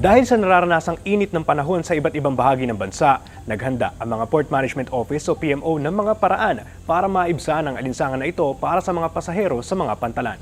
Dahil sa nararanasang init ng panahon sa iba't ibang bahagi ng bansa, naghanda ang mga Port Management Office o PMO ng mga paraan para maibsan ang alinsangan na ito para sa mga pasahero sa mga pantalan.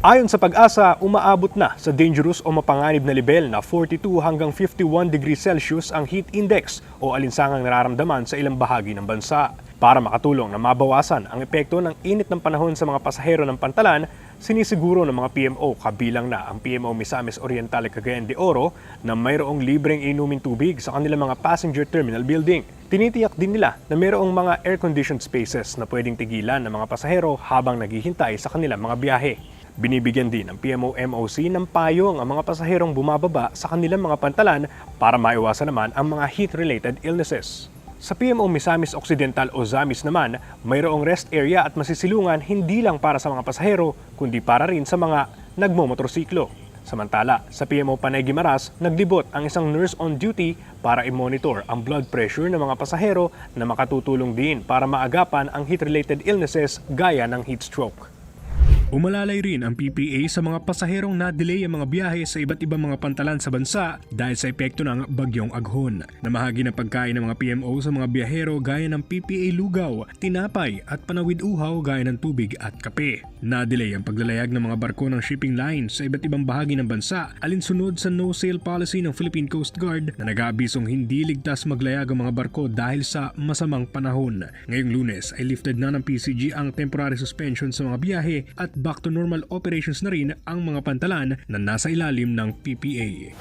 Ayon sa Pag-asa, umaabot na sa dangerous o mapanganib na level na 42 hanggang 51 degrees Celsius ang heat index o alinsangang nararamdaman sa ilang bahagi ng bansa. Para makatulong na mabawasan ang epekto ng init ng panahon sa mga pasahero ng pantalan, sinisiguro ng mga PMO kabilang na ang PMO Misamis Oriental Cagayan de Oro na mayroong libreng inuming tubig sa kanilang mga passenger terminal building. Tinitiyak din nila na mayroong mga air-conditioned spaces na pwedeng tigilan ng mga pasahero habang naghihintay sa kanilang mga biyahe. Binibigyan din ng PMO MOC ng payong ang mga pasaherong bumababa sa kanilang mga pantalan para maiwasan naman ang mga heat-related illnesses. Sa PMO Misamis Occidental o ZAMIS naman, mayroong rest area at masisilungan hindi lang para sa mga pasahero, kundi para rin sa mga nagmomotorsiklo. Samantala, sa PMO Panay Guimaras, naglibot ang isang nurse on duty para i-monitor ang blood pressure ng mga pasahero na makatutulong din para maagapan ang heat-related illnesses gaya ng heat stroke. Umalalay rin ang PPA sa mga pasaherong na-delay ang mga biyahe sa iba't ibang mga pantalan sa bansa dahil sa epekto ng Bagyong Aghon. Namahagi ng pagkain ng mga PMO sa mga biyahero gaya ng PPA lugaw, tinapay at panawid uhaw gaya ng tubig at kape. Na-delay ang paglalayag ng mga barko ng shipping lines sa iba't ibang bahagi ng bansa alinsunod sa no-sail policy ng Philippine Coast Guard na nag-aabisong hindi ligtas maglayag ang mga barko dahil sa masamang panahon. Ngayong Lunes ay lifted na ng PCG ang temporary suspension sa mga biyahe at back to normal operations na rin ang mga pantalan na nasa ilalim ng PPA.